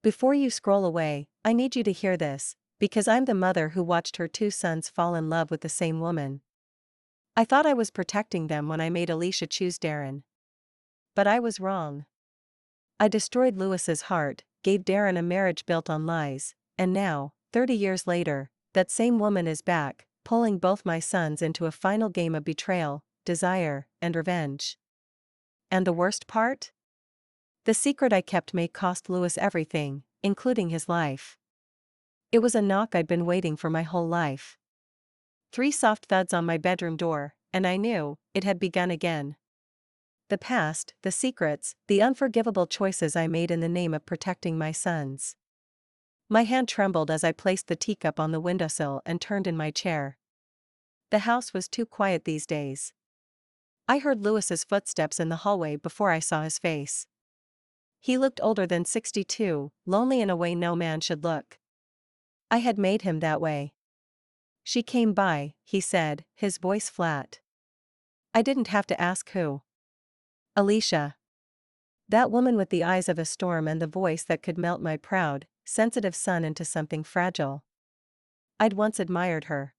Before you scroll away, I need you to hear this, because I'm the mother who watched her two sons fall in love with the same woman. I thought I was protecting them when I made Alicia choose Darren. But I was wrong. I destroyed Lewis's heart, gave Darren a marriage built on lies, and now, 30 years later, that same woman is back, pulling both my sons into a final game of betrayal, desire, and revenge. And the worst part? The secret I kept may cost Lewis everything, including his life. It was a knock I'd been waiting for my whole life. 3 soft thuds on my bedroom door, and I knew it had begun again. The past, the secrets, the unforgivable choices I made in the name of protecting my sons. My hand trembled as I placed the teacup on the windowsill and turned in my chair. The house was too quiet these days. I heard Lewis's footsteps in the hallway before I saw his face. He looked older than 62, lonely in a way no man should look. I had made him that way. She came by, he said, his voice flat. I didn't have to ask who. Alicia. That woman with the eyes of a storm and the voice that could melt my proud, sensitive son into something fragile. I'd once admired her.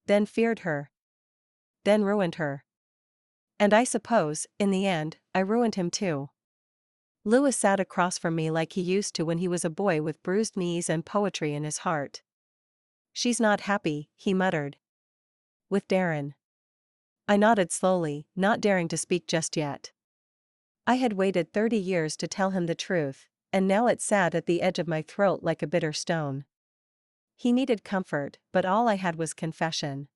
Then feared her. Then ruined her. And I suppose, in the end, I ruined him too. Lewis sat across from me like he used to when he was a boy with bruised knees and poetry in his heart. She's not happy, he muttered. With Darren. I nodded slowly, not daring to speak just yet. I had waited 30 years to tell him the truth, and now it sat at the edge of my throat like a bitter stone. He needed comfort, but all I had was confession.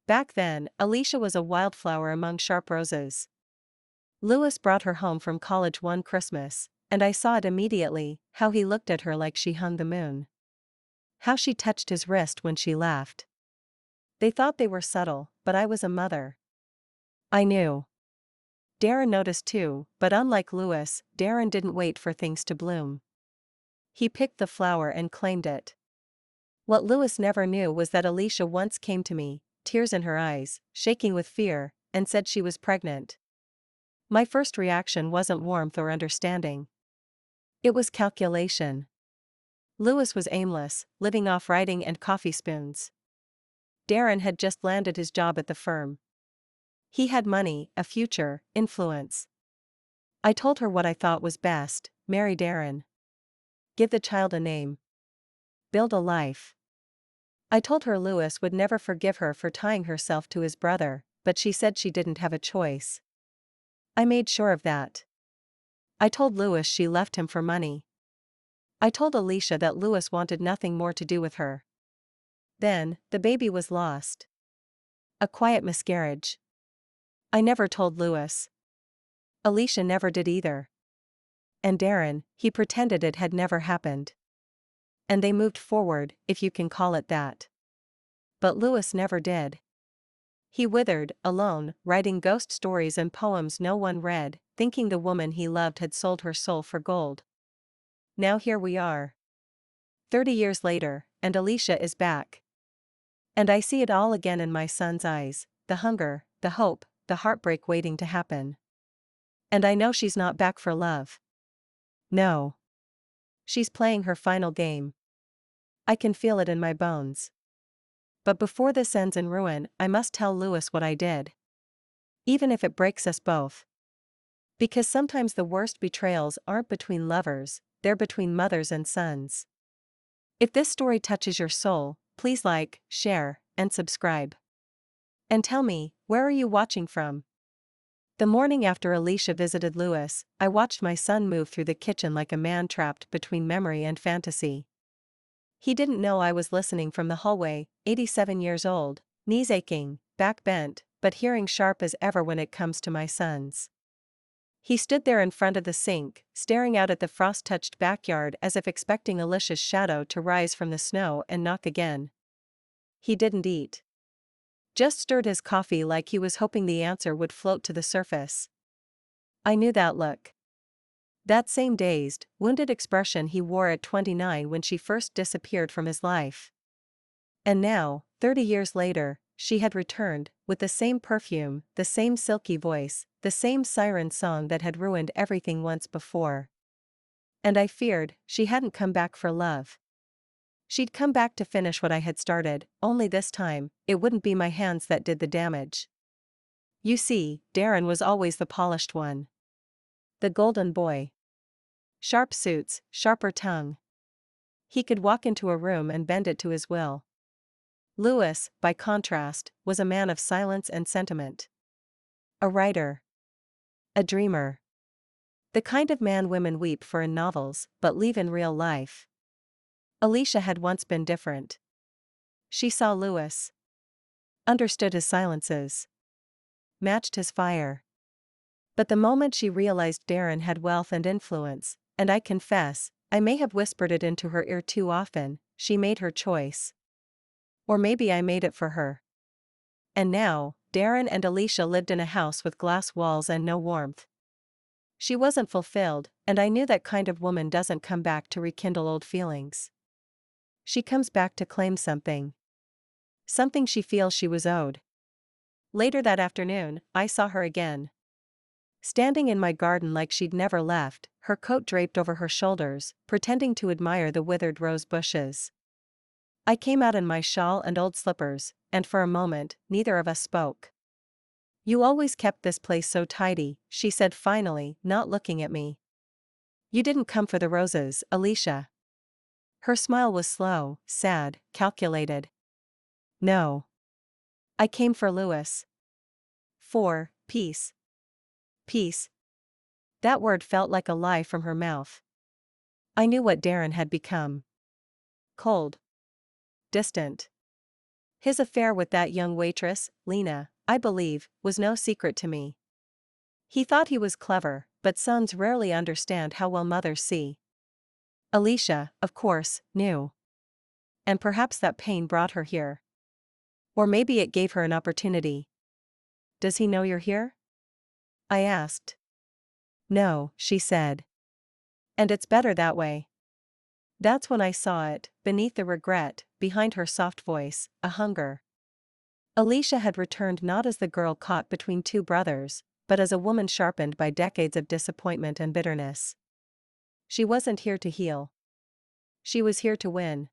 Back then, Alicia was a wildflower among sharp roses. Lewis brought her home from college one Christmas, and I saw it immediately, how he looked at her like she hung the moon. How she touched his wrist when she laughed. They thought they were subtle, but I was a mother. I knew. Darren noticed too, but unlike Lewis, Darren didn't wait for things to bloom. He picked the flower and claimed it. What Lewis never knew was that Alicia once came to me, tears in her eyes, shaking with fear, and said she was pregnant. My first reaction wasn't warmth or understanding. It was calculation. Lewis was aimless, living off writing and coffee spoons. Darren had just landed his job at the firm. He had money, a future, influence. I told her what I thought was best: marry Darren. Give the child a name. Build a life. I told her Lewis would never forgive her for tying herself to his brother, but she said she didn't have a choice. I made sure of that. I told Lewis she left him for money. I told Alicia that Lewis wanted nothing more to do with her. Then, the baby was lost. A quiet miscarriage. I never told Lewis. Alicia never did either. And Darren, he pretended it had never happened. And they moved forward, if you can call it that. But Lewis never did. He withered, alone, writing ghost stories and poems no one read, thinking the woman he loved had sold her soul for gold. Now here we are. 30 years later, and Alicia is back. And I see it all again in my son's eyes, the hunger, the hope, the heartbreak waiting to happen. And I know she's not back for love. No. She's playing her final game. I can feel it in my bones. But before this ends in ruin, I must tell Lewis what I did. Even if it breaks us both. Because sometimes the worst betrayals aren't between lovers, they're between mothers and sons. If this story touches your soul, please like, share, and subscribe. And tell me, where are you watching from? The morning after Alicia visited Lewis, I watched my son move through the kitchen like a man trapped between memory and fantasy. He didn't know I was listening from the hallway, 87 years old, knees aching, back bent, but hearing sharp as ever when it comes to my sons. He stood there in front of the sink, staring out at the frost-touched backyard as if expecting Alicia's shadow to rise from the snow and knock again. He didn't eat. Just stirred his coffee like he was hoping the answer would float to the surface. I knew that look. That same dazed, wounded expression he wore at 29 when she first disappeared from his life. And now, 30 years later, she had returned, with the same perfume, the same silky voice, the same siren song that had ruined everything once before. And I feared she hadn't come back for love. She'd come back to finish what I had started, only this time, it wouldn't be my hands that did the damage. You see, Darren was always the polished one. The golden boy. Sharp suits, sharper tongue. He could walk into a room and bend it to his will. Louis, by contrast, was a man of silence and sentiment. A writer. A dreamer. The kind of man women weep for in novels, but leave in real life. Alicia had once been different. She saw Louis. Understood his silences. Matched his fire. But the moment she realized Darren had wealth and influence, and I confess, I may have whispered it into her ear too often, she made her choice. Or maybe I made it for her. And now, Darren and Alicia lived in a house with glass walls and no warmth. She wasn't fulfilled, and I knew that kind of woman doesn't come back to rekindle old feelings. She comes back to claim something. Something she feels she was owed. Later that afternoon, I saw her again. Standing in my garden like she'd never left, her coat draped over her shoulders, pretending to admire the withered rose bushes. I came out in my shawl and old slippers, and for a moment, neither of us spoke. You always kept this place so tidy, she said finally, not looking at me. You didn't come for the roses, Alicia. Her smile was slow, sad, calculated. No. I came for Louis. For peace. Peace. That word felt like a lie from her mouth. I knew what Darren had become. Cold. Distant. His affair with that young waitress, Lena, I believe, was no secret to me. He thought he was clever, but sons rarely understand how well mothers see. Alicia, of course, knew. And perhaps that pain brought her here. Or maybe it gave her an opportunity. Does he know you're here? I asked. No, she said. And it's better that way. That's when I saw it, beneath the regret, behind her soft voice, a hunger. Alicia had returned not as the girl caught between two brothers, but as a woman sharpened by decades of disappointment and bitterness. She wasn't here to heal. She was here to win.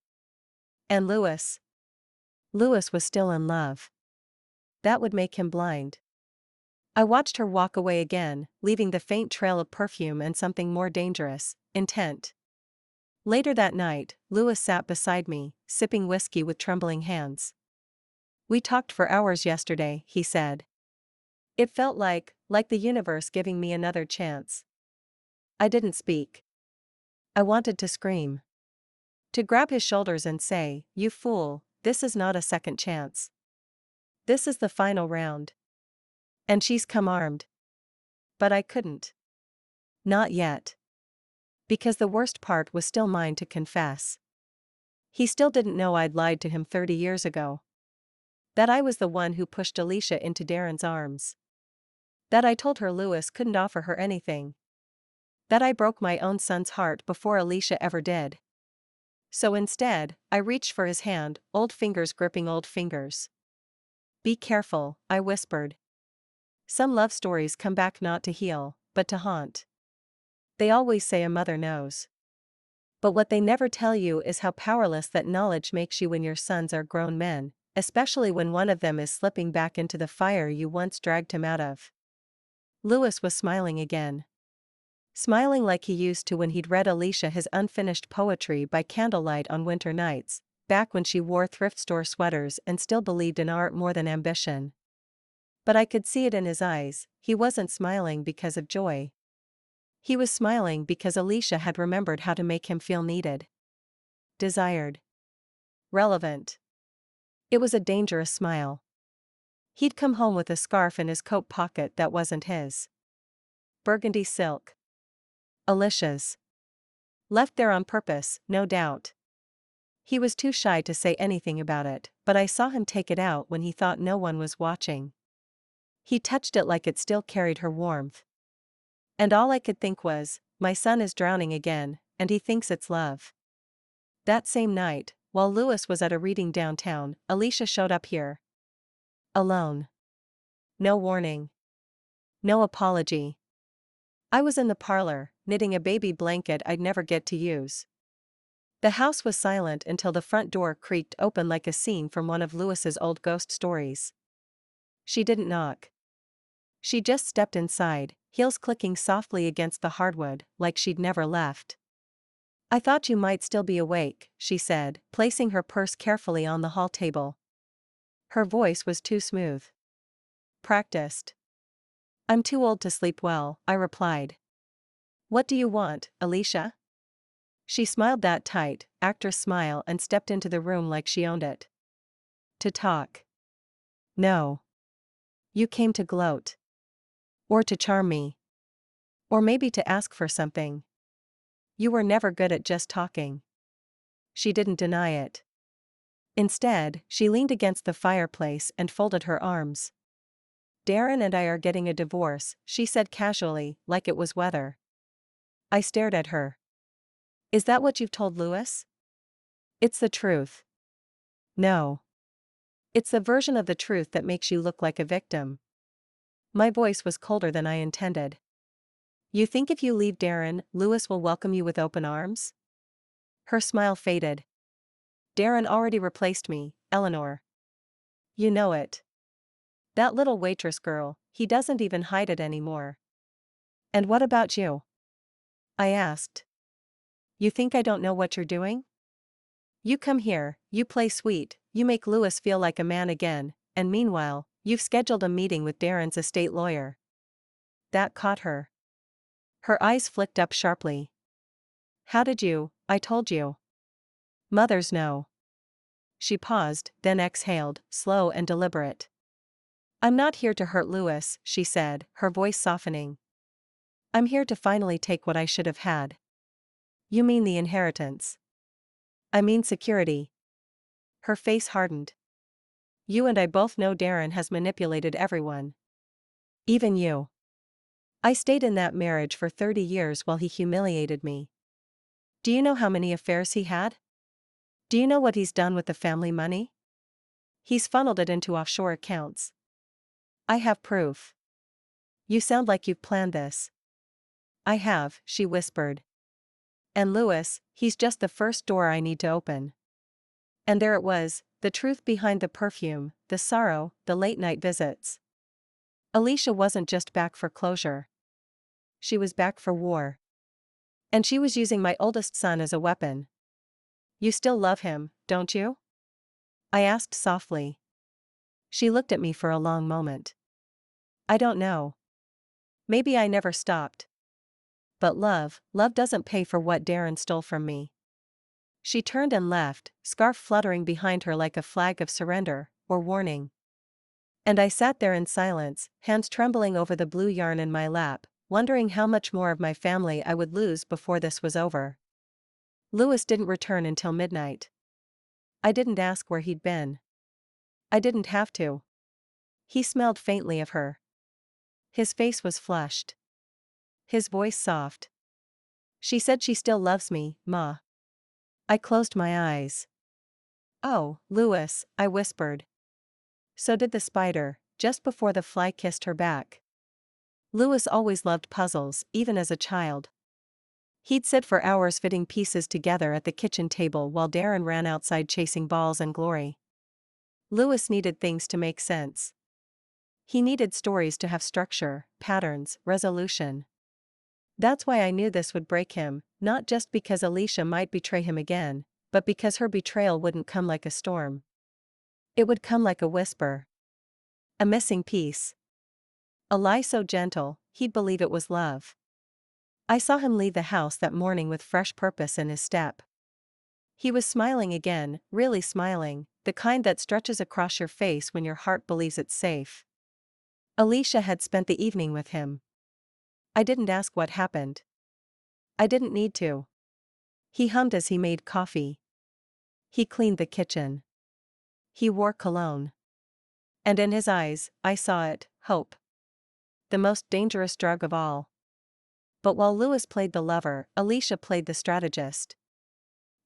And Louis? Louis was still in love. That would make him blind. I watched her walk away again, leaving the faint trail of perfume and something more dangerous, intent. Later that night, Louis sat beside me, sipping whiskey with trembling hands. We talked for hours yesterday, he said. It felt like the universe giving me another chance. I didn't speak. I wanted to scream. To grab his shoulders and say, "You fool, this is not a second chance. This is the final round. And she's come armed." But I couldn't. Not yet. Because the worst part was still mine to confess. He still didn't know I'd lied to him 30 years ago. That I was the one who pushed Alicia into Darren's arms. That I told her Louis couldn't offer her anything. That I broke my own son's heart before Alicia ever did. So instead, I reached for his hand, old fingers gripping old fingers. Be careful, I whispered. Some love stories come back not to heal, but to haunt. They always say a mother knows. But what they never tell you is how powerless that knowledge makes you when your sons are grown men, especially when one of them is slipping back into the fire you once dragged him out of. Louis was smiling again. Smiling like he used to when he'd read Alicia his unfinished poetry by candlelight on winter nights, back when she wore thrift store sweaters and still believed in art more than ambition. But I could see it in his eyes, he wasn't smiling because of joy. He was smiling because Alicia had remembered how to make him feel needed. Desired. Relevant. It was a dangerous smile. He'd come home with a scarf in his coat pocket that wasn't his. Burgundy silk. Alicia's. Left there on purpose, no doubt. He was too shy to say anything about it, but I saw him take it out when he thought no one was watching. He touched it like it still carried her warmth. And all I could think was, my son is drowning again, and he thinks it's love. That same night, while Louis was at a reading downtown, Alicia showed up here. Alone. No warning. No apology. I was in the parlor, knitting a baby blanket I'd never get to use. The house was silent until the front door creaked open like a scene from one of Lewis's old ghost stories. She didn't knock. She just stepped inside, heels clicking softly against the hardwood, like she'd never left. "I thought you might still be awake," she said, placing her purse carefully on the hall table. Her voice was too smooth. "Practiced." "I'm too old to sleep well," I replied. "What do you want, Alicia?" She smiled that tight, actress smile and stepped into the room like she owned it. "To talk." "No. You came to gloat. Or to charm me. Or maybe to ask for something. You were never good at just talking." She didn't deny it. Instead, she leaned against the fireplace and folded her arms. "Darren and I are getting a divorce," she said casually, like it was weather. I stared at her. "Is that what you've told Lewis?" "It's the truth." "No. It's the version of the truth that makes you look like a victim." My voice was colder than I intended. "You think if you leave Darren, Lewis will welcome you with open arms?" Her smile faded. "Darren already replaced me, Eleanor. You know it. That little waitress girl, he doesn't even hide it anymore." "And what about you?" I asked. "You think I don't know what you're doing? You come here, you play sweet, you make Lewis feel like a man again, and meanwhile, you've scheduled a meeting with Darren's estate lawyer." That caught her. Her eyes flicked up sharply. "How did you? I told you. Mothers know." She paused, then exhaled, slow and deliberate. "I'm not here to hurt Lewis," she said, her voice softening. "I'm here to finally take what I should have had." "You mean the inheritance?" "I mean security." Her face hardened. "You and I both know Darren has manipulated everyone. Even you. I stayed in that marriage for 30 years while he humiliated me. Do you know how many affairs he had? Do you know what he's done with the family money? He's funneled it into offshore accounts. I have proof." "You sound like you've planned this." "I have," she whispered. "And Lewis, he's just the first door I need to open." And there it was, the truth behind the perfume, the sorrow, the late-night visits. Alicia wasn't just back for closure. She was back for war. And she was using my oldest son as a weapon. "You still love him, don't you?" I asked softly. She looked at me for a long moment. "I don't know. Maybe I never stopped. But love doesn't pay for what Darren stole from me." She turned and left, scarf fluttering behind her like a flag of surrender, or warning. And I sat there in silence, hands trembling over the blue yarn in my lap, wondering how much more of my family I would lose before this was over. Lewis didn't return until midnight. I didn't ask where he'd been. I didn't have to. He smelled faintly of her. His face was flushed. His voice soft. "She said she still loves me, Ma." I closed my eyes. "Oh, Lewis," I whispered. So did the spider, just before the fly kissed her back. Lewis always loved puzzles, even as a child. He'd sit for hours fitting pieces together at the kitchen table while Darren ran outside chasing balls and glory. Lewis needed things to make sense. He needed stories to have structure, patterns, resolution. That's why I knew this would break him, not just because Alicia might betray him again, but because her betrayal wouldn't come like a storm. It would come like a whisper. A missing piece. A lie so gentle, he'd believe it was love. I saw him leave the house that morning with fresh purpose in his step. He was smiling again, really smiling, the kind that stretches across your face when your heart believes it's safe. Alicia had spent the evening with him. I didn't ask what happened. I didn't need to. He hummed as he made coffee. He cleaned the kitchen. He wore cologne. And in his eyes, I saw it, hope. The most dangerous drug of all. But while Lewis played the lover, Alicia played the strategist.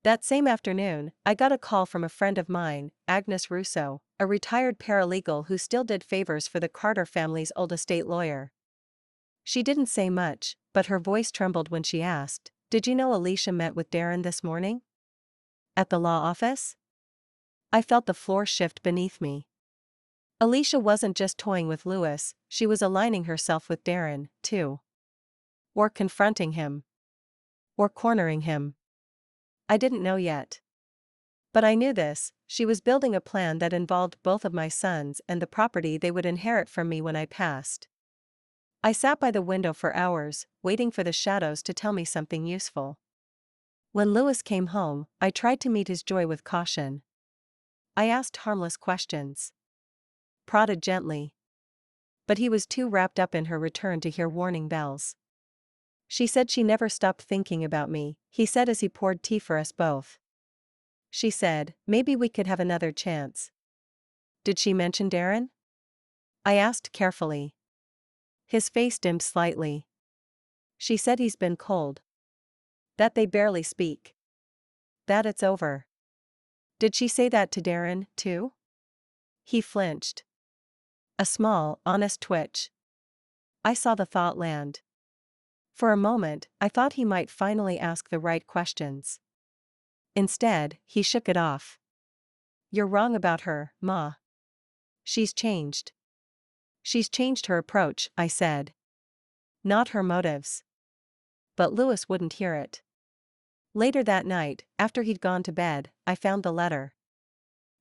That same afternoon, I got a call from a friend of mine, Agnes Russo, a retired paralegal who still did favors for the Carter family's old estate lawyer. She didn't say much, but her voice trembled when she asked, "Did you know Alicia met with Darren this morning? At the law office?" I felt the floor shift beneath me. Alicia wasn't just toying with Lewis, she was aligning herself with Darren, too. Or confronting him. Or cornering him. I didn't know yet. But I knew this: she was building a plan that involved both of my sons and the property they would inherit from me when I passed. I sat by the window for hours, waiting for the shadows to tell me something useful. When Lewis came home, I tried to meet his joy with caution. I asked harmless questions. Prodded gently. But he was too wrapped up in her return to hear warning bells. "She said she never stopped thinking about me," he said as he poured tea for us both. "She said, maybe we could have another chance." "Did she mention Darren?" I asked carefully. His face dimmed slightly. "She said he's been cold. That they barely speak. That it's over." "Did she say that to Darren, too?" He flinched. A small, honest twitch. I saw the thought land. For a moment, I thought he might finally ask the right questions. Instead, he shook it off. "You're wrong about her, Ma. She's changed." "She's changed her approach," I said. "Not her motives." But Lewis wouldn't hear it. Later that night, after he'd gone to bed, I found the letter.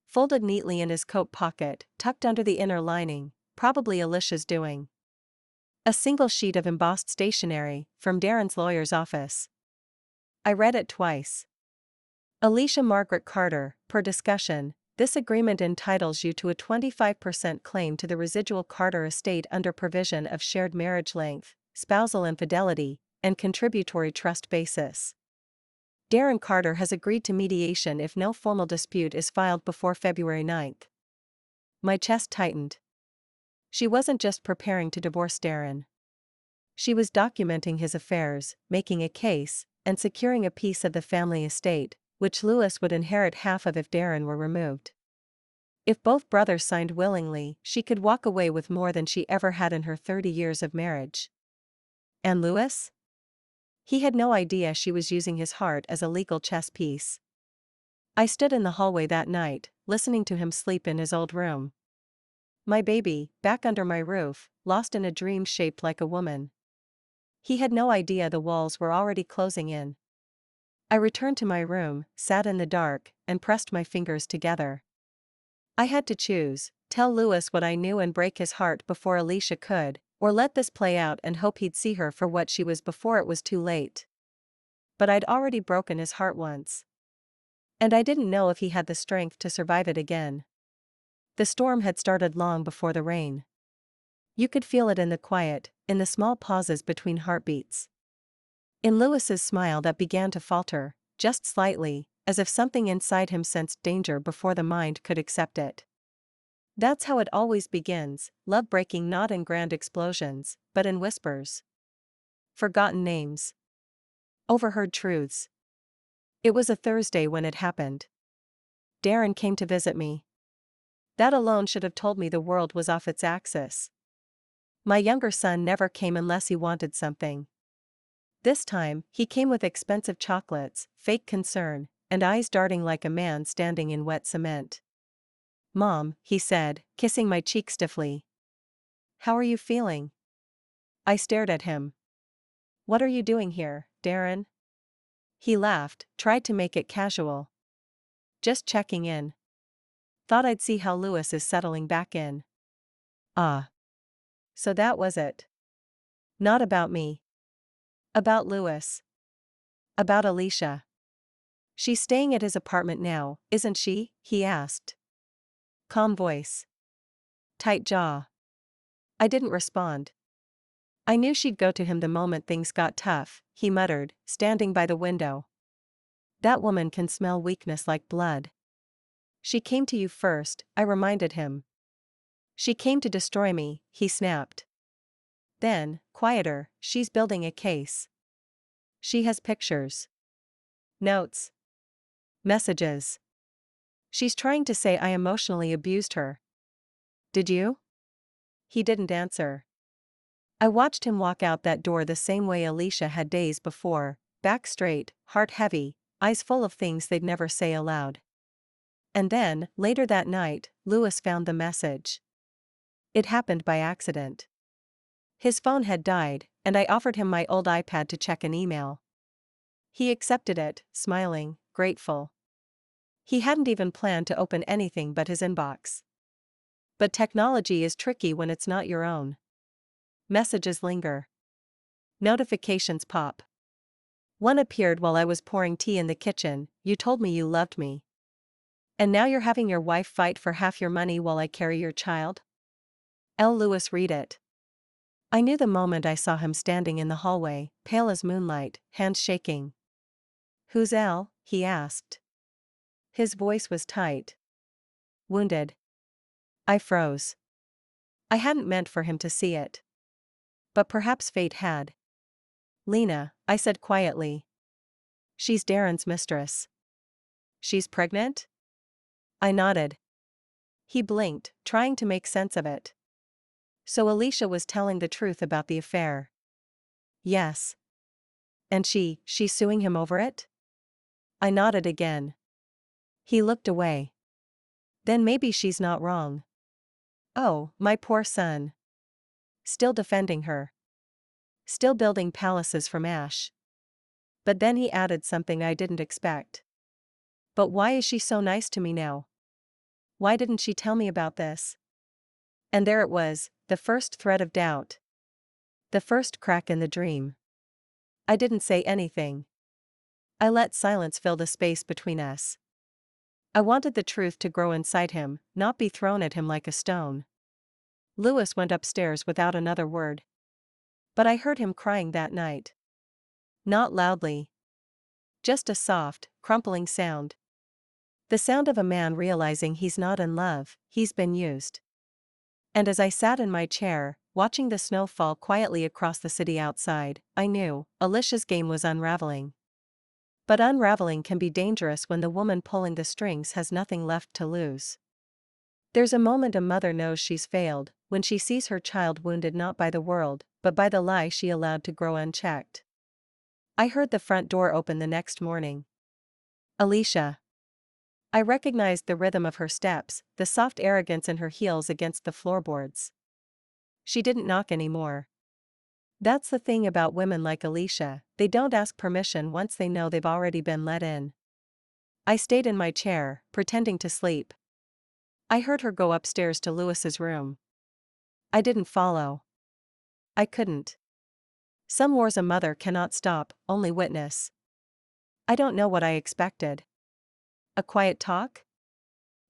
Folded neatly in his coat pocket, tucked under the inner lining, probably Alicia's doing. A single sheet of embossed stationery, from Darren's lawyer's office. I read it twice. "Alicia Margaret Carter, per discussion, this agreement entitles you to a 25% claim to the residual Carter estate under provision of shared marriage length, spousal infidelity, and contributory trust basis. Darren Carter has agreed to mediation if no formal dispute is filed before February 9th. My chest tightened. She wasn't just preparing to divorce Darren. She was documenting his affairs, making a case, and securing a piece of the family estate, which Lewis would inherit half of if Darren were removed. If both brothers signed willingly, she could walk away with more than she ever had in her 30 years of marriage. And Lewis? He had no idea she was using his heart as a legal chess piece. I stood in the hallway that night, listening to him sleep in his old room. My baby, back under my roof, lost in a dream shaped like a woman. He had no idea the walls were already closing in. I returned to my room, sat in the dark, and pressed my fingers together. I had to choose: tell Lewis what I knew and break his heart before Alicia could, or let this play out and hope he'd see her for what she was before it was too late. But I'd already broken his heart once. And I didn't know if he had the strength to survive it again. The storm had started long before the rain. You could feel it in the quiet, in the small pauses between heartbeats. In Lewis's smile that began to falter, just slightly, as if something inside him sensed danger before the mind could accept it. That's how it always begins, love breaking not in grand explosions, but in whispers. Forgotten names. Overheard truths. It was a Thursday when it happened. Darren came to visit me. That alone should have told me the world was off its axis. My younger son never came unless he wanted something. This time, he came with expensive chocolates, fake concern, and eyes darting like a man standing in wet cement. "Mom," he said, kissing my cheek stiffly. "How are you feeling?" I stared at him. "What are you doing here, Darren?" He laughed, tried to make it casual. "Just checking in. Thought I'd see how Lewis is settling back in." "Ah. So that was it. Not about me. About Lewis. About Alicia. She's staying at his apartment now, isn't she?" he asked. Calm voice. Tight jaw. I didn't respond. "I knew she'd go to him the moment things got tough," he muttered, standing by the window. "That woman can smell weakness like blood." "She came to you first," I reminded him. "She came to destroy me," he snapped. Then, quieter, "She's building a case. She has pictures. Notes. Messages. She's trying to say I emotionally abused her." "Did you?" He didn't answer. I watched him walk out that door the same way Alicia had days before, back straight, heart heavy, eyes full of things they'd never say aloud. And then, later that night, Louis found the message. It happened by accident. His phone had died, and I offered him my old iPad to check an email. He accepted it, smiling, grateful. He hadn't even planned to open anything but his inbox. But technology is tricky when it's not your own. Messages linger. Notifications pop. One appeared while I was pouring tea in the kitchen. You told me you loved me. And now you're having your wife fight for half your money while I carry your child? L. Louis, read it. I knew the moment I saw him standing in the hallway, pale as moonlight, hands shaking. Who's L? He asked. His voice was tight. Wounded. I froze. I hadn't meant for him to see it. But perhaps fate had. Lena, I said quietly. She's Darren's mistress. She's pregnant? I nodded. He blinked, trying to make sense of it. So Alicia was telling the truth about the affair. Yes. And she's suing him over it? I nodded again. He looked away. Then maybe she's not wrong. Oh, my poor son. Still defending her. Still building palaces from ash. But then he added something I didn't expect. But why is she so nice to me now? Why didn't she tell me about this? And there it was, the first thread of doubt. The first crack in the dream. I didn't say anything. I let silence fill the space between us. I wanted the truth to grow inside him, not be thrown at him like a stone. Louis went upstairs without another word. But I heard him crying that night. Not loudly. Just a soft, crumpling sound. The sound of a man realizing he's not in love, he's been used. And as I sat in my chair, watching the snow fall quietly across the city outside, I knew, Alicia's game was unraveling. But unraveling can be dangerous when the woman pulling the strings has nothing left to lose. There's a moment a mother knows she's failed, when she sees her child wounded not by the world, but by the lie she allowed to grow unchecked. I heard the front door open the next morning. Alicia. I recognized the rhythm of her steps, the soft arrogance in her heels against the floorboards. She didn't knock anymore. That's the thing about women like Alicia, they don't ask permission once they know they've already been let in. I stayed in my chair, pretending to sleep. I heard her go upstairs to Louis's room. I didn't follow. I couldn't. Some wars a mother cannot stop, only witness. I don't know what I expected. A quiet talk?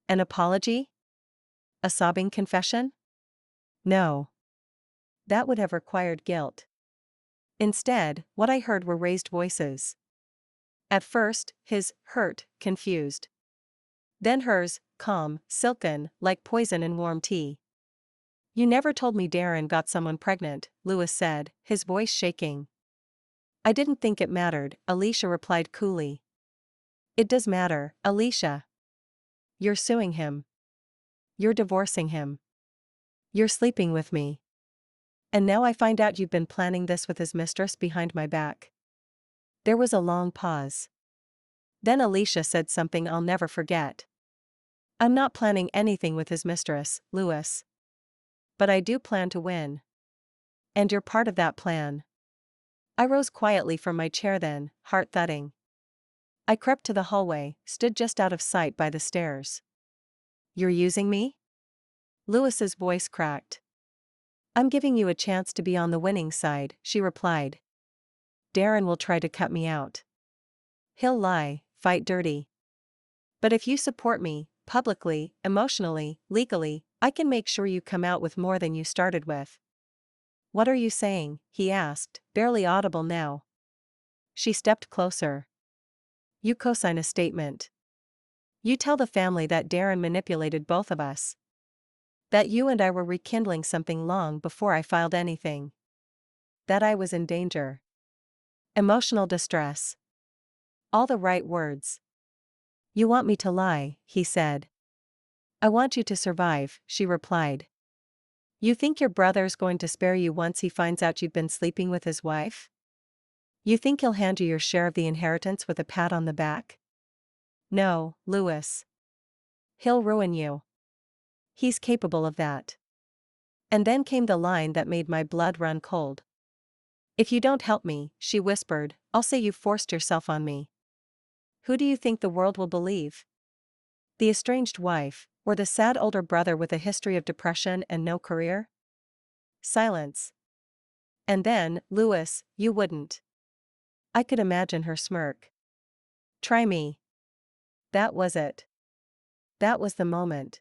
An apology? A sobbing confession? No. That would have required guilt. Instead, what I heard were raised voices. At first, his, hurt, confused. Then hers, calm, silken, like poison in warm tea. You never told me Darren got someone pregnant, Louis said, his voice shaking. I didn't think it mattered, Alicia replied coolly. It does matter, Alicia. You're suing him. You're divorcing him. You're sleeping with me. And now I find out you've been planning this with his mistress behind my back. There was a long pause. Then Alicia said something I'll never forget. I'm not planning anything with his mistress, Louis. But I do plan to win. And you're part of that plan. I rose quietly from my chair then, heart thudding. I crept to the hallway, stood just out of sight by the stairs. You're using me? Louis's voice cracked. I'm giving you a chance to be on the winning side, she replied. Darren will try to cut me out. He'll lie, fight dirty. But if you support me, publicly, emotionally, legally, I can make sure you come out with more than you started with. What are you saying? He asked, barely audible now. She stepped closer. You co-sign a statement. You tell the family that Darren manipulated both of us. That you and I were rekindling something long before I filed anything. That I was in danger. Emotional distress. All the right words. You want me to lie, he said. I want you to survive, she replied. You think your brother's going to spare you once he finds out you've been sleeping with his wife? You think he'll hand you your share of the inheritance with a pat on the back? No, Louis. He'll ruin you. He's capable of that. And then came the line that made my blood run cold. If you don't help me, she whispered, I'll say you forced yourself on me. Who do you think the world will believe? The estranged wife, or the sad older brother with a history of depression and no career? Silence. And then, Louis, you wouldn't. I could imagine her smirk. Try me. That was it. That was the moment.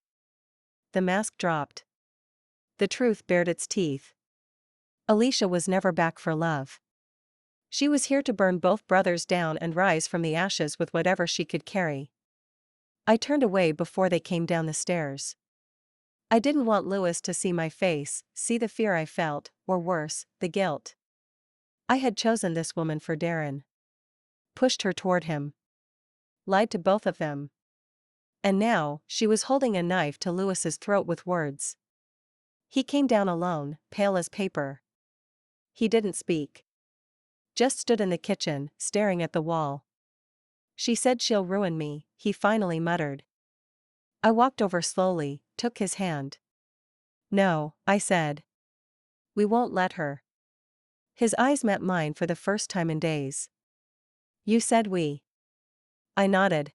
The mask dropped. The truth bared its teeth. Alicia was never back for love. She was here to burn both brothers down and rise from the ashes with whatever she could carry. I turned away before they came down the stairs. I didn't want Louis to see my face, see the fear I felt, or worse, the guilt. I had chosen this woman for Darren. Pushed her toward him. Lied to both of them. And now, she was holding a knife to Louis's throat with words. He came down alone, pale as paper. He didn't speak. Just stood in the kitchen, staring at the wall. She said she'll ruin me, he finally muttered. I walked over slowly, took his hand. No, I said. We won't let her. His eyes met mine for the first time in days. You said we. I nodded.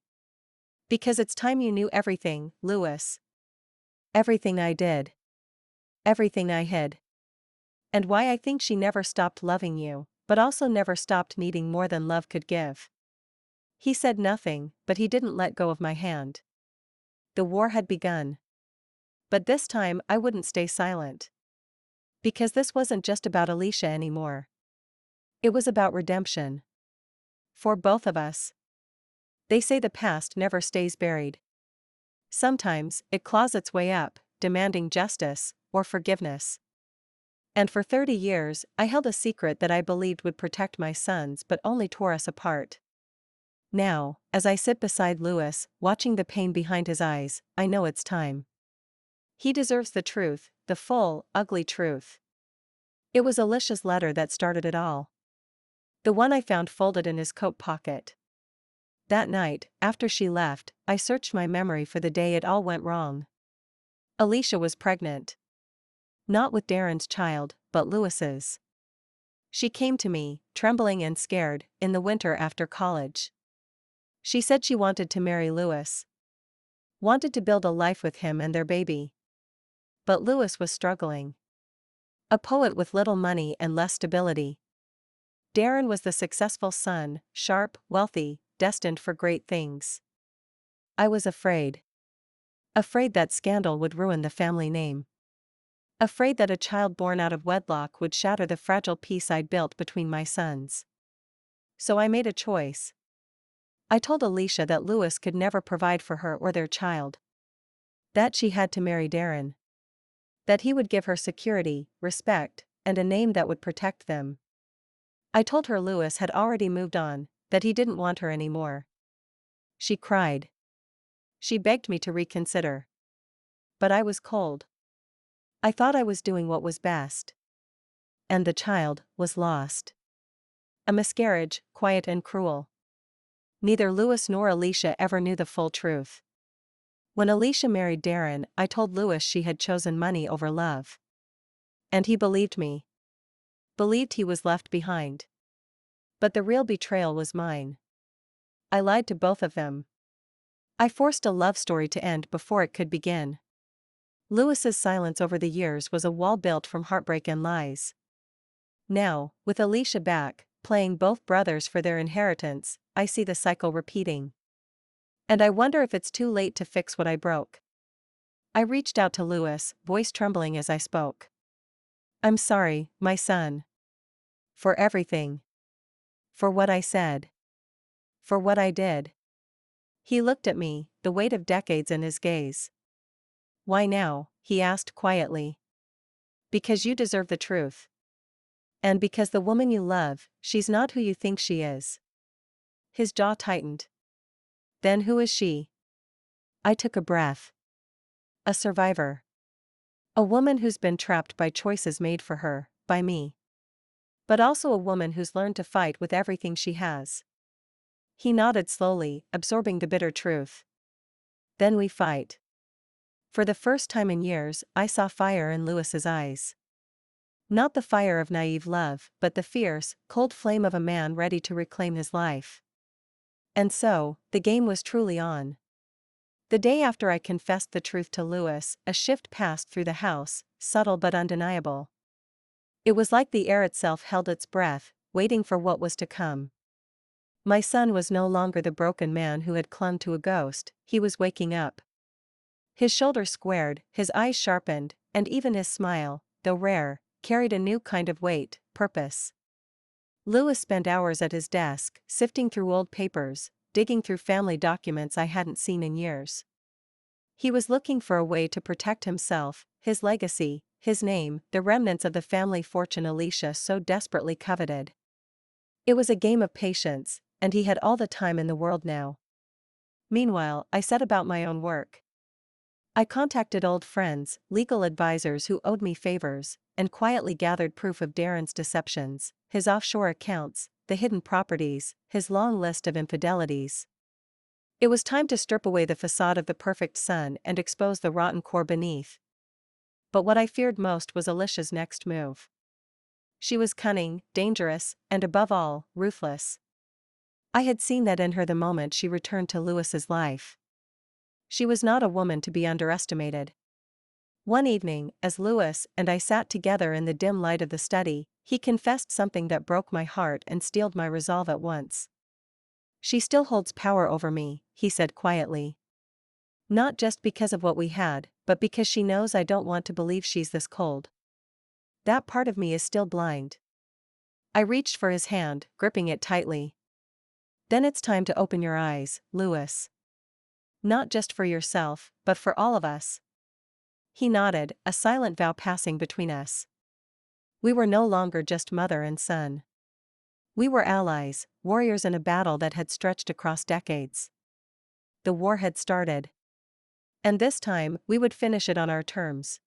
Because it's time you knew everything, Louis. Everything I did. Everything I hid. And why I think she never stopped loving you, but also never stopped needing more than love could give. He said nothing, but he didn't let go of my hand. The war had begun. But this time I wouldn't stay silent. Because this wasn't just about Alicia anymore. It was about redemption. For both of us. They say the past never stays buried. Sometimes, it claws its way up, demanding justice, or forgiveness. And for 30 years, I held a secret that I believed would protect my sons but only tore us apart. Now, as I sit beside Louis, watching the pain behind his eyes, I know it's time. He deserves the truth, the full, ugly truth. It was Alicia's letter that started it all. The one I found folded in his coat pocket. That night, after she left, I searched my memory for the day it all went wrong. Alicia was pregnant. Not with Darren's child, but Louis's. She came to me, trembling and scared, in the winter after college. She said she wanted to marry Louis. Wanted to build a life with him and their baby. But Louis was struggling. A poet with little money and less stability. Darren was the successful son, sharp, wealthy, destined for great things. I was afraid. Afraid that scandal would ruin the family name. Afraid that a child born out of wedlock would shatter the fragile peace I'd built between my sons. So I made a choice. I told Alicia that Louis could never provide for her or their child. That she had to marry Darren. That he would give her security, respect, and a name that would protect them. I told her Louis had already moved on, that he didn't want her anymore. She cried. She begged me to reconsider. But I was cold. I thought I was doing what was best. And the child was lost. A miscarriage, quiet and cruel. Neither Louis nor Alicia ever knew the full truth. When Alicia married Darren, I told Louis she had chosen money over love. And he believed me. Believed he was left behind. But the real betrayal was mine. I lied to both of them. I forced a love story to end before it could begin. Louis's silence over the years was a wall built from heartbreak and lies. Now, with Alicia back, playing both brothers for their inheritance, I see the cycle repeating. And I wonder if it's too late to fix what I broke. I reached out to Louis, voice trembling as I spoke. I'm sorry, my son. For everything. For what I said. For what I did. He looked at me, the weight of decades in his gaze. Why now? He asked quietly. Because you deserve the truth. And because the woman you love, she's not who you think she is. His jaw tightened. Then who is she? I took a breath. A survivor. A woman who's been trapped by choices made for her, by me. But also a woman who's learned to fight with everything she has. He nodded slowly, absorbing the bitter truth. Then we fight. For the first time in years, I saw fire in Lewis's eyes. Not the fire of naive love, but the fierce, cold flame of a man ready to reclaim his life. And so, the game was truly on. The day after I confessed the truth to Lewis, a shift passed through the house, subtle but undeniable. It was like the air itself held its breath, waiting for what was to come. My son was no longer the broken man who had clung to a ghost, he was waking up. His shoulders squared, his eyes sharpened, and even his smile, though rare, carried a new kind of weight, purpose. Lewis spent hours at his desk, sifting through old papers, digging through family documents I hadn't seen in years. He was looking for a way to protect himself, his legacy, his name, the remnants of the family fortune Alicia so desperately coveted. It was a game of patience, and he had all the time in the world now. Meanwhile, I set about my own work. I contacted old friends, legal advisors who owed me favors, and quietly gathered proof of Darren's deceptions, his offshore accounts, the hidden properties, his long list of infidelities. It was time to strip away the facade of the perfect son and expose the rotten core beneath. But what I feared most was Alicia's next move. She was cunning, dangerous, and above all, ruthless. I had seen that in her the moment she returned to Lewis's life. She was not a woman to be underestimated. One evening, as Lewis and I sat together in the dim light of the study, he confessed something that broke my heart and steeled my resolve at once. "She still holds power over me," he said quietly. "Not just because of what we had, but because she knows I don't want to believe she's this cold. That part of me is still blind." I reached for his hand, gripping it tightly. "Then it's time to open your eyes, Lewis. Not just for yourself, but for all of us." He nodded, a silent vow passing between us. We were no longer just mother and son. We were allies, warriors in a battle that had stretched across decades. The war had started. And this time, we would finish it on our terms.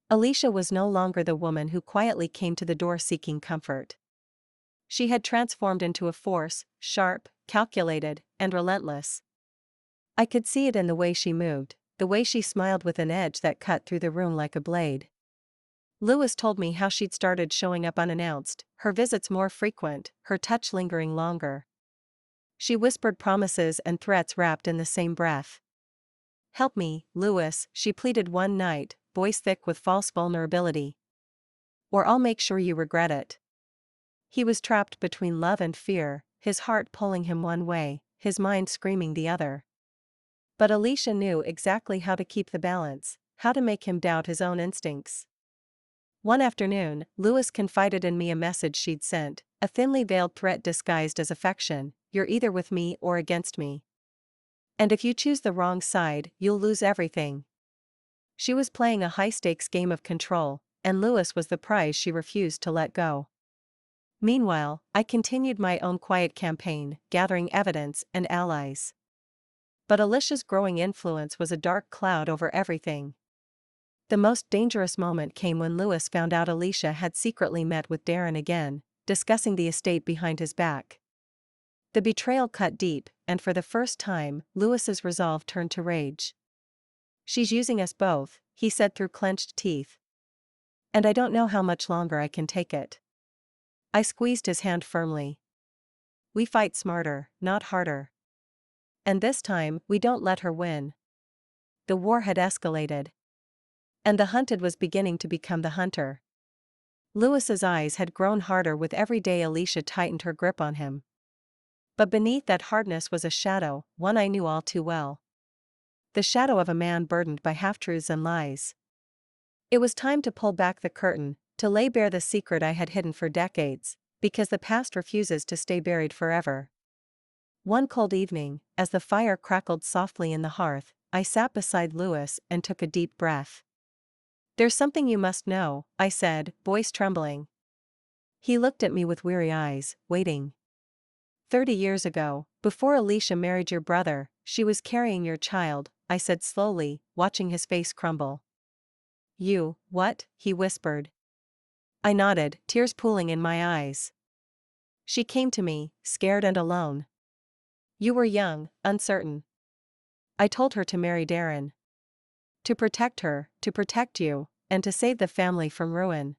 Alicia was no longer the woman who quietly came to the door seeking comfort. She had transformed into a force, sharp, calculated, and relentless. I could see it in the way she moved, the way she smiled with an edge that cut through the room like a blade. Lewis told me how she'd started showing up unannounced, her visits more frequent, her touch lingering longer. She whispered promises and threats wrapped in the same breath. "Help me, Lewis," she pleaded one night, voice thick with false vulnerability. "Or I'll make sure you regret it." He was trapped between love and fear, his heart pulling him one way, his mind screaming the other. But Alicia knew exactly how to keep the balance, how to make him doubt his own instincts. One afternoon, Lewis confided in me a message she'd sent, a thinly veiled threat disguised as affection: "You're either with me or against me. And if you choose the wrong side, you'll lose everything." She was playing a high-stakes game of control, and Lewis was the prize she refused to let go. Meanwhile, I continued my own quiet campaign, gathering evidence and allies. But Alicia's growing influence was a dark cloud over everything. The most dangerous moment came when Lewis found out Alicia had secretly met with Darren again, discussing the estate behind his back. The betrayal cut deep, and for the first time, Lewis's resolve turned to rage. "She's using us both," he said through clenched teeth. "And I don't know how much longer I can take it." I squeezed his hand firmly. "We fight smarter, not harder. And this time, we don't let her win." The war had escalated. And the hunted was beginning to become the hunter. Lewis's eyes had grown harder with every day Alicia tightened her grip on him. But beneath that hardness was a shadow, one I knew all too well. The shadow of a man burdened by half-truths and lies. It was time to pull back the curtain, to lay bare the secret I had hidden for decades, because the past refuses to stay buried forever. One cold evening, as the fire crackled softly in the hearth, I sat beside Lewis and took a deep breath. "There's something you must know," I said, voice trembling. He looked at me with weary eyes, waiting. 30 years ago, before Alicia married your brother, she was carrying your child," I said slowly, watching his face crumble. You, what? He whispered. I nodded, tears pooling in my eyes. She came to me, scared and alone. You were young, uncertain. I told her to marry Darren. To protect her, to protect you, and to save the family from ruin.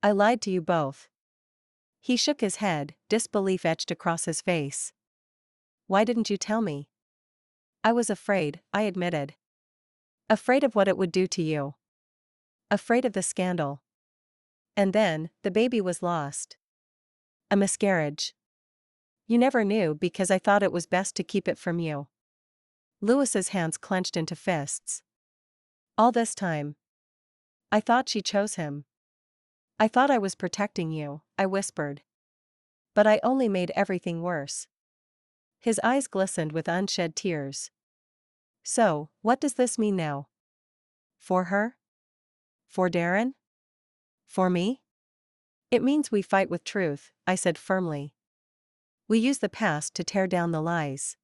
I lied to you both. He shook his head, disbelief etched across his face. Why didn't you tell me? I was afraid, I admitted. Afraid of what it would do to you. Afraid of the scandal. And then, the baby was lost. A miscarriage. You never knew because I thought it was best to keep it from you. Louis's hands clenched into fists. All this time. I thought she chose him. I thought I was protecting you, I whispered. But I only made everything worse. His eyes glistened with unshed tears. So, what does this mean now? For her? For Darren? For me? It means we fight with truth, I said firmly. We use the past to tear down the lies.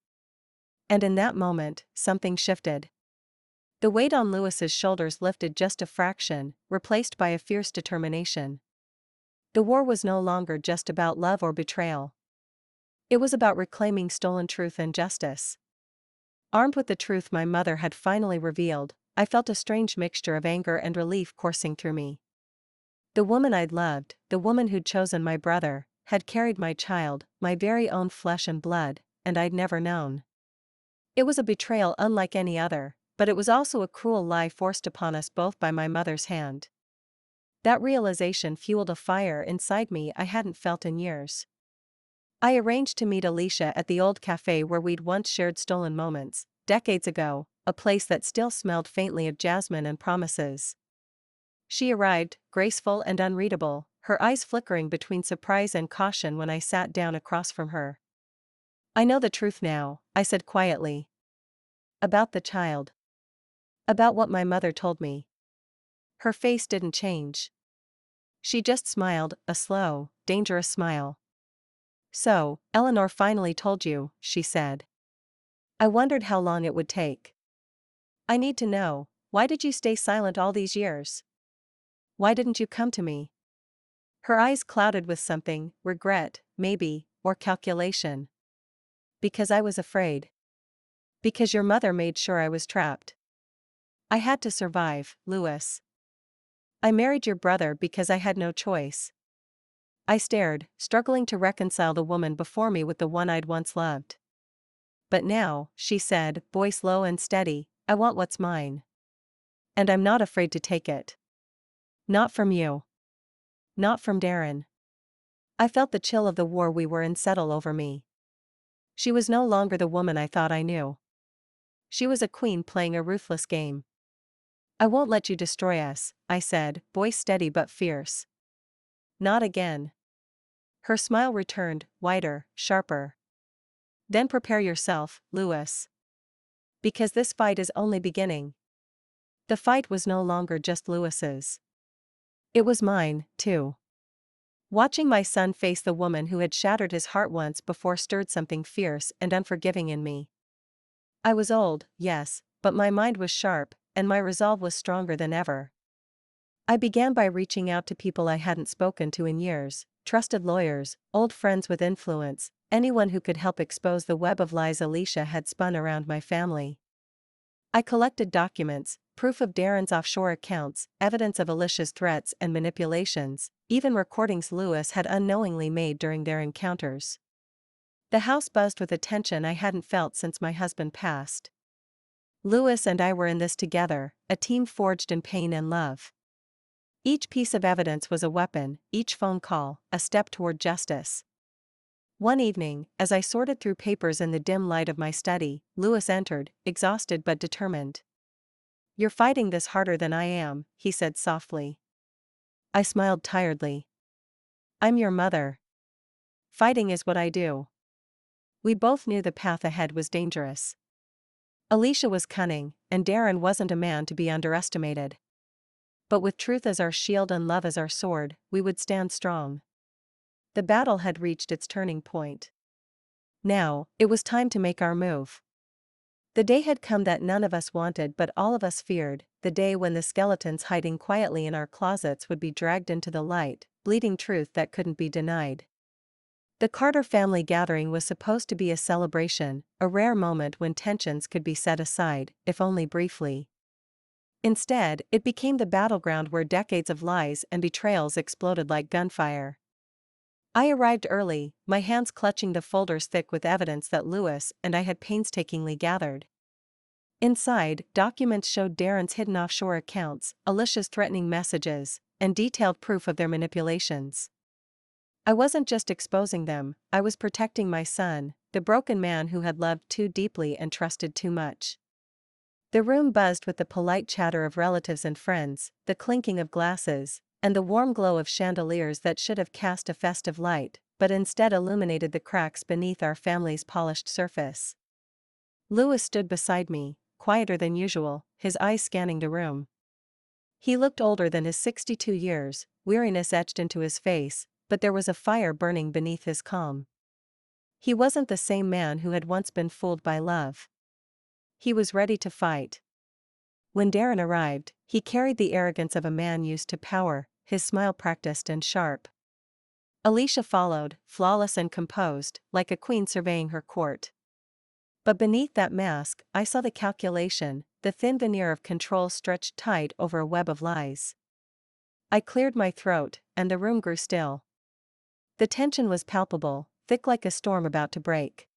And in that moment, something shifted. The weight on Louis's shoulders lifted just a fraction, replaced by a fierce determination. The war was no longer just about love or betrayal. It was about reclaiming stolen truth and justice. Armed with the truth my mother had finally revealed, I felt a strange mixture of anger and relief coursing through me. The woman I'd loved, the woman who'd chosen my brother, had carried my child, my very own flesh and blood, and I'd never known. It was a betrayal unlike any other, but it was also a cruel lie forced upon us both by my mother's hand. That realization fueled a fire inside me I hadn't felt in years. I arranged to meet Alicia at the old cafe where we'd once shared stolen moments, decades ago, a place that still smelled faintly of jasmine and promises. She arrived, graceful and unreadable, her eyes flickering between surprise and caution when I sat down across from her. I know the truth now, I said quietly. About the child. About what my mother told me. Her face didn't change. She just smiled, a slow, dangerous smile. So, Eleanor finally told you, she said. I wondered how long it would take. I need to know, why did you stay silent all these years? Why didn't you come to me? Her eyes clouded with something, regret, maybe, or calculation. Because I was afraid. Because your mother made sure I was trapped. I had to survive, Louis. I married your brother because I had no choice. I stared, struggling to reconcile the woman before me with the one I'd once loved. But now, she said, voice low and steady, I want what's mine. And I'm not afraid to take it. Not from you. Not from Darren. I felt the chill of the war we were in settle over me. She was no longer the woman I thought I knew. She was a queen playing a ruthless game. I won't let you destroy us, I said, voice steady but fierce. Not again. Her smile returned, wider, sharper. Then prepare yourself, Louis. Because this fight is only beginning. The fight was no longer just Louis's. It was mine, too. Watching my son face the woman who had shattered his heart once before stirred something fierce and unforgiving in me. I was old, yes, but my mind was sharp, and my resolve was stronger than ever. I began by reaching out to people I hadn't spoken to in years, trusted lawyers, old friends with influence, anyone who could help expose the web of lies Alicia had spun around my family. I collected documents, proof of Darren's offshore accounts, evidence of Alicia's threats and manipulations, even recordings Louis had unknowingly made during their encounters. The house buzzed with attention I hadn't felt since my husband passed. Louis and I were in this together, a team forged in pain and love. Each piece of evidence was a weapon, each phone call, a step toward justice. One evening, as I sorted through papers in the dim light of my study, Louis entered, exhausted but determined. You're fighting this harder than I am, he said softly. I smiled tiredly. I'm your mother. Fighting is what I do. We both knew the path ahead was dangerous. Alicia was cunning, and Darren wasn't a man to be underestimated. But with truth as our shield and love as our sword, we would stand strong. The battle had reached its turning point. Now, it was time to make our move. The day had come that none of us wanted but all of us feared, the day when the skeletons hiding quietly in our closets would be dragged into the light, bleeding truth that couldn't be denied. The Carter family gathering was supposed to be a celebration, a rare moment when tensions could be set aside, if only briefly. Instead, it became the battleground where decades of lies and betrayals exploded like gunfire. I arrived early, my hands clutching the folders thick with evidence that Lewis and I had painstakingly gathered. Inside, documents showed Darren's hidden offshore accounts, Alicia's threatening messages, and detailed proof of their manipulations. I wasn't just exposing them, I was protecting my son, the broken man who had loved too deeply and trusted too much. The room buzzed with the polite chatter of relatives and friends, the clinking of glasses, and the warm glow of chandeliers that should have cast a festive light, but instead illuminated the cracks beneath our family's polished surface. Lewis stood beside me, quieter than usual, his eyes scanning the room. He looked older than his 62 years, weariness etched into his face, but there was a fire burning beneath his calm. He wasn't the same man who had once been fooled by love. He was ready to fight. When Darren arrived, he carried the arrogance of a man used to power, his smile practiced and sharp. Alicia followed, flawless and composed, like a queen surveying her court. But beneath that mask, I saw the calculation, the thin veneer of control stretched tight over a web of lies. I cleared my throat, and the room grew still. The tension was palpable, thick like a storm about to break.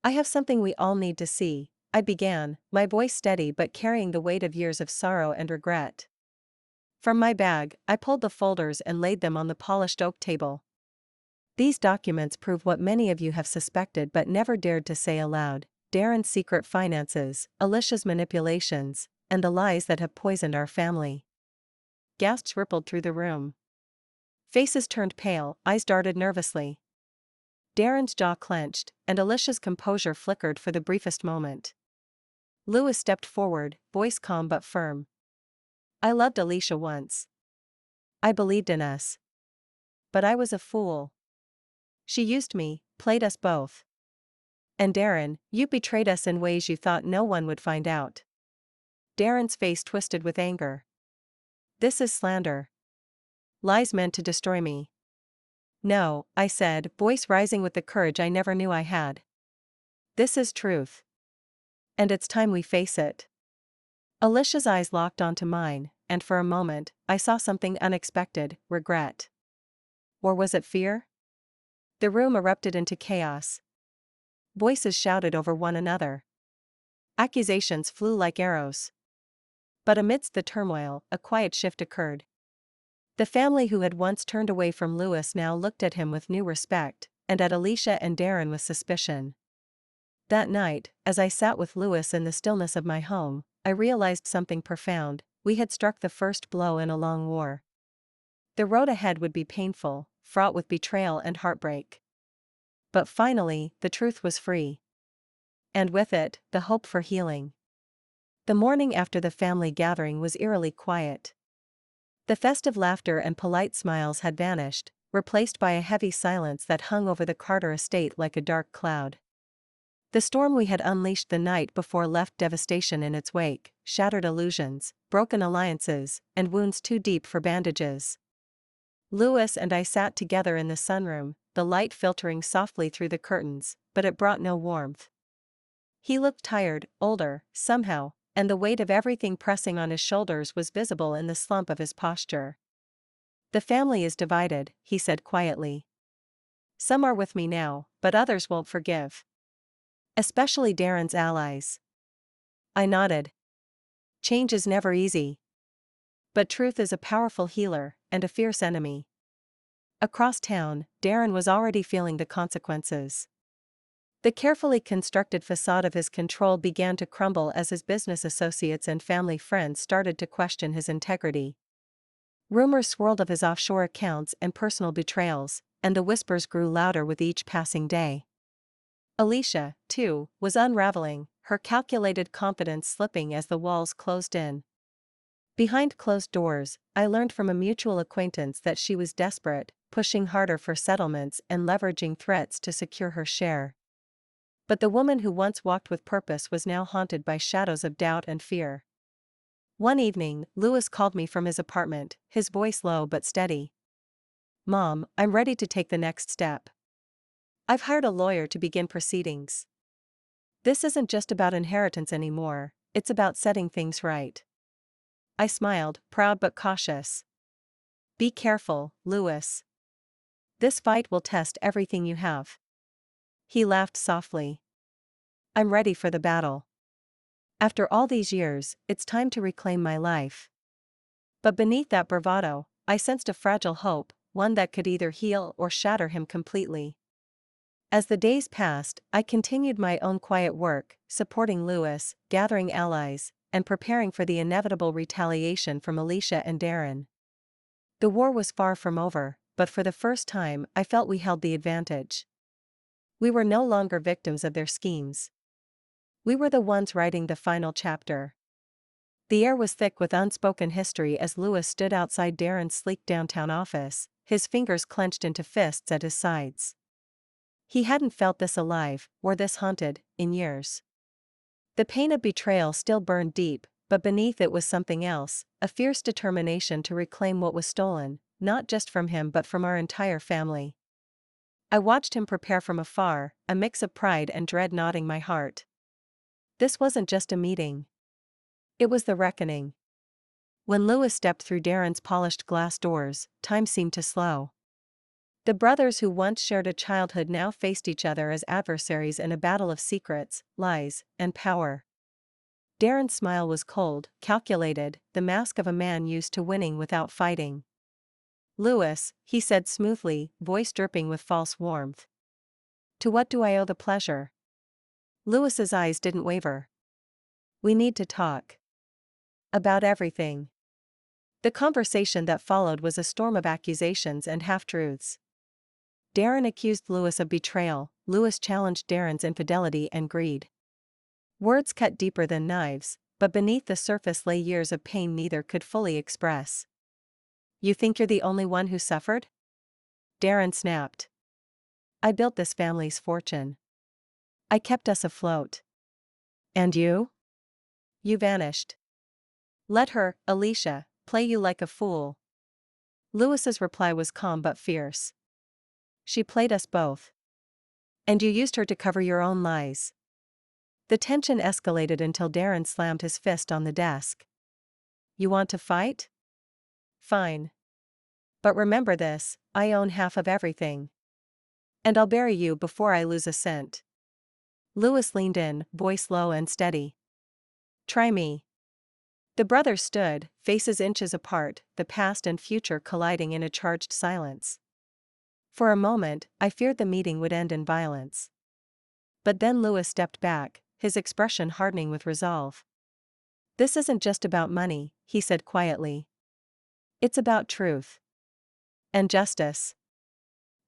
"I have something we all need to see," I began, my voice steady but carrying the weight of years of sorrow and regret. From my bag, I pulled the folders and laid them on the polished oak table. "These documents prove what many of you have suspected but never dared to say aloud: Darren's secret finances, Alicia's manipulations, and the lies that have poisoned our family." Gasps rippled through the room. Faces turned pale, eyes darted nervously. Darren's jaw clenched, and Alicia's composure flickered for the briefest moment. Lewis stepped forward, voice calm but firm. "I loved Alicia once. I believed in us. But I was a fool. She used me, played us both. And Darren, you betrayed us in ways you thought no one would find out." Darren's face twisted with anger. "This is slander. Lies meant to destroy me." "No," I said, voice rising with the courage I never knew I had. "This is truth. And it's time we face it." Alicia's eyes locked onto mine, and for a moment, I saw something unexpected: regret. Or was it fear? The room erupted into chaos. Voices shouted over one another. Accusations flew like arrows. But amidst the turmoil, a quiet shift occurred. The family who had once turned away from Lewis now looked at him with new respect, and at Alicia and Darren with suspicion. That night, as I sat with Lewis in the stillness of my home, I realized something profound: we had struck the first blow in a long war. The road ahead would be painful, fraught with betrayal and heartbreak. But finally, the truth was free. And with it, the hope for healing. The morning after the family gathering was eerily quiet. The festive laughter and polite smiles had vanished, replaced by a heavy silence that hung over the Carter estate like a dark cloud. The storm we had unleashed the night before left devastation in its wake, shattered illusions, broken alliances, and wounds too deep for bandages. Lewis and I sat together in the sunroom, the light filtering softly through the curtains, but it brought no warmth. He looked tired, older, somehow, and the weight of everything pressing on his shoulders was visible in the slump of his posture. "The family is divided," he said quietly. "Some are with me now, but others won't forgive. Especially Darren's allies." I nodded. Change is never easy. But truth is a powerful healer, and a fierce enemy. Across town, Darren was already feeling the consequences. The carefully constructed facade of his control began to crumble as his business associates and family friends started to question his integrity. Rumors swirled of his offshore accounts and personal betrayals, and the whispers grew louder with each passing day. Alicia, too, was unraveling, her calculated confidence slipping as the walls closed in. Behind closed doors, I learned from a mutual acquaintance that she was desperate, pushing harder for settlements and leveraging threats to secure her share. But the woman who once walked with purpose was now haunted by shadows of doubt and fear. One evening, Louis called me from his apartment, his voice low but steady. "Mom, I'm ready to take the next step. I've hired a lawyer to begin proceedings. This isn't just about inheritance anymore, it's about setting things right." I smiled, proud but cautious. "Be careful, Louis. This fight will test everything you have." He laughed softly. "I'm ready for the battle. After all these years, it's time to reclaim my life." But beneath that bravado, I sensed a fragile hope, one that could either heal or shatter him completely. As the days passed, I continued my own quiet work, supporting Louis, gathering allies, and preparing for the inevitable retaliation from Alicia and Darren. The war was far from over, but for the first time I felt we held the advantage. We were no longer victims of their schemes. We were the ones writing the final chapter. The air was thick with unspoken history as Louis stood outside Darren's sleek downtown office, his fingers clenched into fists at his sides. He hadn't felt this alive, or this haunted, in years. The pain of betrayal still burned deep, but beneath it was something else, a fierce determination to reclaim what was stolen, not just from him but from our entire family. I watched him prepare from afar, a mix of pride and dread knotting my heart. This wasn't just a meeting. It was the reckoning. When Louis stepped through Darren's polished glass doors, time seemed to slow. The brothers who once shared a childhood now faced each other as adversaries in a battle of secrets, lies, and power. Darren's smile was cold, calculated, the mask of a man used to winning without fighting. "Louis," he said smoothly, voice dripping with false warmth. "To what do I owe the pleasure?" Louis's eyes didn't waver. "We need to talk. About everything." The conversation that followed was a storm of accusations and half-truths. Darren accused Louis of betrayal, Louis challenged Darren's infidelity and greed. Words cut deeper than knives, but beneath the surface lay years of pain neither could fully express. "You think you're the only one who suffered?" Darren snapped. "I built this family's fortune. I kept us afloat. And you? You vanished. Let her, Alicia, play you like a fool." Louis's reply was calm but fierce. "She played us both. And you used her to cover your own lies." The tension escalated until Darren slammed his fist on the desk. "You want to fight? Fine. But remember this, I own half of everything. And I'll bury you before I lose a cent." Louis leaned in, voice low and steady. "Try me." The brothers stood, faces inches apart, the past and future colliding in a charged silence. For a moment, I feared the meeting would end in violence. But then Louis stepped back, his expression hardening with resolve. "This isn't just about money," he said quietly. "It's about truth. And justice."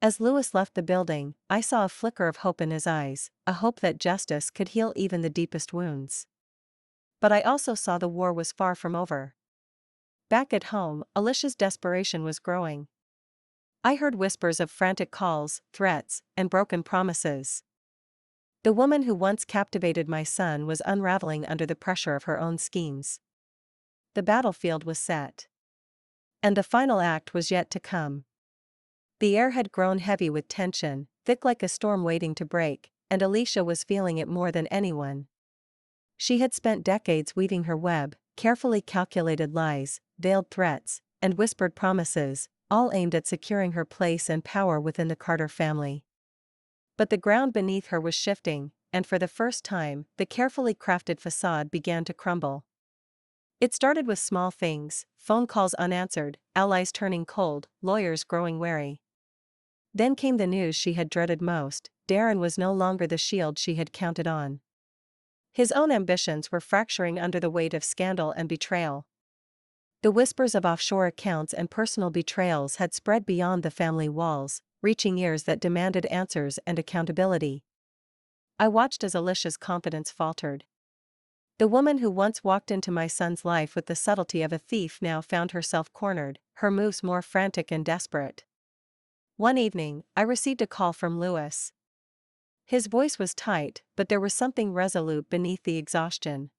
As Louis left the building, I saw a flicker of hope in his eyes, a hope that justice could heal even the deepest wounds. But I also saw the war was far from over. Back at home, Alicia's desperation was growing. I heard whispers of frantic calls, threats, and broken promises. The woman who once captivated my son was unraveling under the pressure of her own schemes. The battlefield was set. And the final act was yet to come. The air had grown heavy with tension, thick like a storm waiting to break, and Alicia was feeling it more than anyone. She had spent decades weaving her web, carefully calculated lies, veiled threats, and whispered promises, all aimed at securing her place and power within the Carter family. But the ground beneath her was shifting, and for the first time, the carefully crafted facade began to crumble. It started with small things, phone calls unanswered, allies turning cold, lawyers growing wary. Then came the news she had dreaded most: Darren was no longer the shield she had counted on. His own ambitions were fracturing under the weight of scandal and betrayal. The whispers of offshore accounts and personal betrayals had spread beyond the family walls, reaching ears that demanded answers and accountability. I watched as Alicia's confidence faltered. The woman who once walked into my son's life with the subtlety of a thief now found herself cornered, her moves more frantic and desperate. One evening, I received a call from Louis. His voice was tight, but there was something resolute beneath the exhaustion.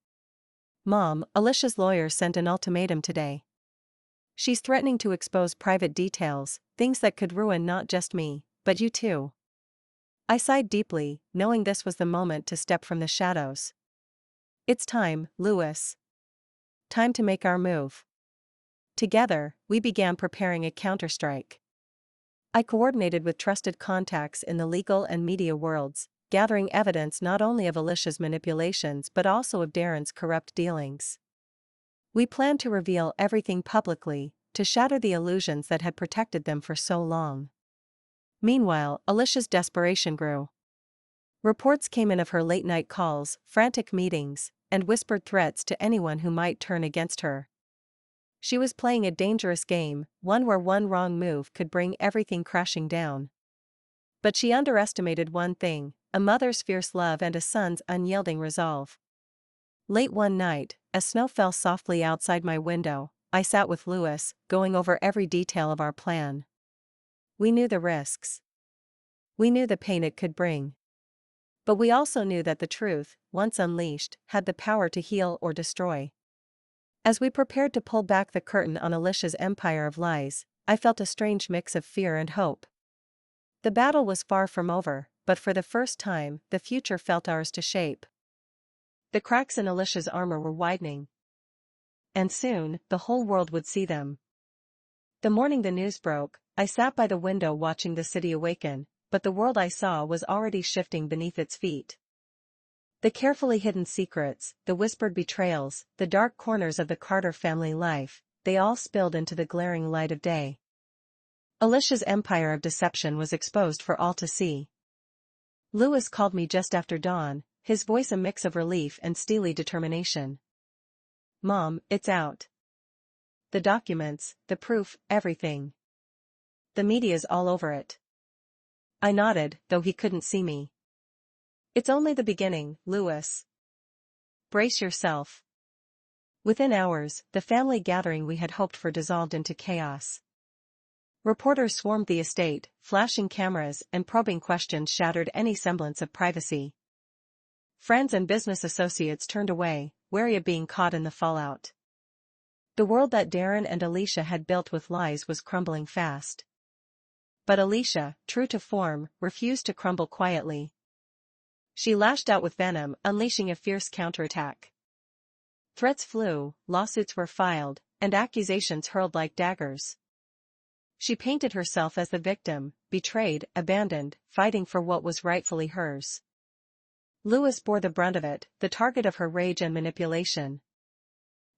Mom, Alicia's lawyer sent an ultimatum today. She's threatening to expose private details, things that could ruin not just me, but you too. I sighed deeply, knowing this was the moment to step from the shadows. It's time, Lewis. Time to make our move. Together, we began preparing a counterstrike. I coordinated with trusted contacts in the legal and media worlds, gathering evidence not only of Alicia's manipulations but also of Darren's corrupt dealings. We planned to reveal everything publicly, to shatter the illusions that had protected them for so long. Meanwhile, Alicia's desperation grew. Reports came in of her late-night calls, frantic meetings, and whispered threats to anyone who might turn against her. She was playing a dangerous game, one where one wrong move could bring everything crashing down. But she underestimated one thing: a mother's fierce love and a son's unyielding resolve. Late one night, as snow fell softly outside my window, I sat with Lewis, going over every detail of our plan. We knew the risks. We knew the pain it could bring. But we also knew that the truth, once unleashed, had the power to heal or destroy. As we prepared to pull back the curtain on Alicia's empire of lies, I felt a strange mix of fear and hope. The battle was far from over, but for the first time, the future felt ours to shape. The cracks in Alicia's armor were widening. And soon, the whole world would see them. The morning the news broke, I sat by the window watching the city awaken, but the world I saw was already shifting beneath its feet. The carefully hidden secrets, the whispered betrayals, the dark corners of the Carter family life, they all spilled into the glaring light of day. Alicia's empire of deception was exposed for all to see. Lewis called me just after dawn, his voice a mix of relief and steely determination. "Mom, it's out. The documents, the proof, everything. The media's all over it." I nodded, though he couldn't see me. "It's only the beginning, Lewis. Brace yourself." Within hours, the family gathering we had hoped for dissolved into chaos. Reporters swarmed the estate, flashing cameras and probing questions shattered any semblance of privacy. Friends and business associates turned away, wary of being caught in the fallout. The world that Darren and Alicia had built with lies was crumbling fast. But Alicia, true to form, refused to crumble quietly. She lashed out with venom, unleashing a fierce counterattack. Threats flew, lawsuits were filed, and accusations hurled like daggers. She painted herself as the victim, betrayed, abandoned, fighting for what was rightfully hers. Lewis bore the brunt of it, the target of her rage and manipulation.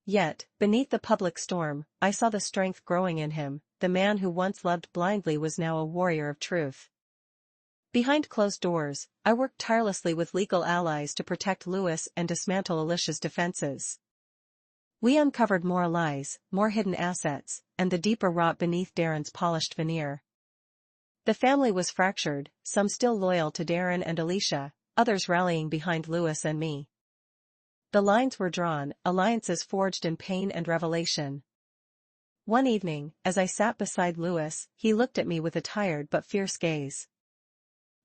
Yet, beneath the public storm, I saw the strength growing in him. The man who once loved blindly was now a warrior of truth. Behind closed doors, I worked tirelessly with legal allies to protect Lewis and dismantle Alicia's defenses. We uncovered more lies, more hidden assets, and the deeper rot beneath Darren's polished veneer. The family was fractured, some still loyal to Darren and Alicia, others rallying behind Lewis and me. The lines were drawn, alliances forged in pain and revelation. One evening, as I sat beside Lewis, he looked at me with a tired but fierce gaze.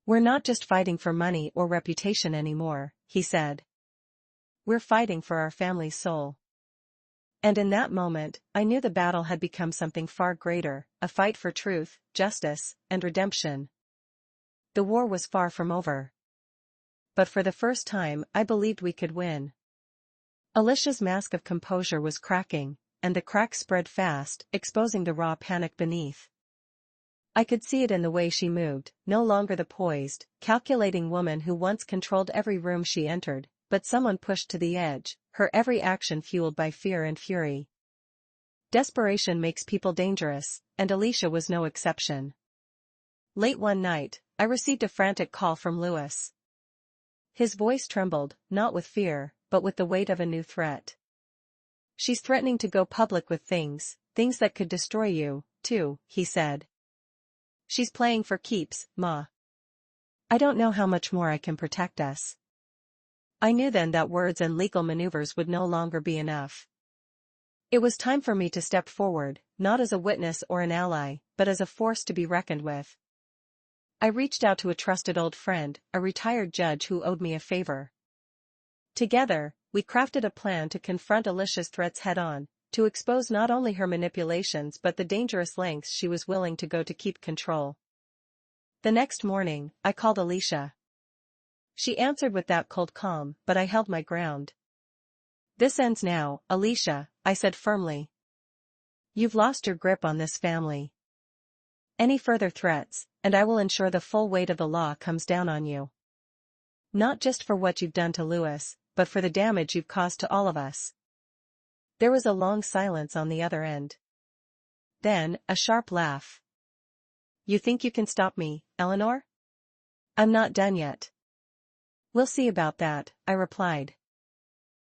"We're not just fighting for money or reputation anymore," he said. "We're fighting for our family's soul." And in that moment, I knew the battle had become something far greater, a fight for truth, justice, and redemption. The war was far from over. But for the first time, I believed we could win. Alicia's mask of composure was cracking, and the cracks spread fast, exposing the raw panic beneath. I could see it in the way she moved, no longer the poised, calculating woman who once controlled every room she entered, but someone pushed to the edge, her every action fueled by fear and fury. Desperation makes people dangerous, and Alicia was no exception. Late one night, I received a frantic call from Lewis. His voice trembled, not with fear, but with the weight of a new threat. "She's threatening to go public with things that could destroy you, too," he said. "She's playing for keeps, Ma. I don't know how much more I can protect us." I knew then that words and legal maneuvers would no longer be enough. It was time for me to step forward, not as a witness or an ally, but as a force to be reckoned with. I reached out to a trusted old friend, a retired judge who owed me a favor. Together, we crafted a plan to confront Alicia's threats head-on, to expose not only her manipulations but the dangerous lengths she was willing to go to keep control. The next morning, I called Alicia. She answered with that cold calm, but I held my ground. "This ends now, Alicia," I said firmly. "You've lost your grip on this family. Any further threats, and I will ensure the full weight of the law comes down on you. Not just for what you've done to Louis, but for the damage you've caused to all of us." There was a long silence on the other end. Then, a sharp laugh. "You think you can stop me, Eleanor? I'm not done yet." "We'll see about that," I replied.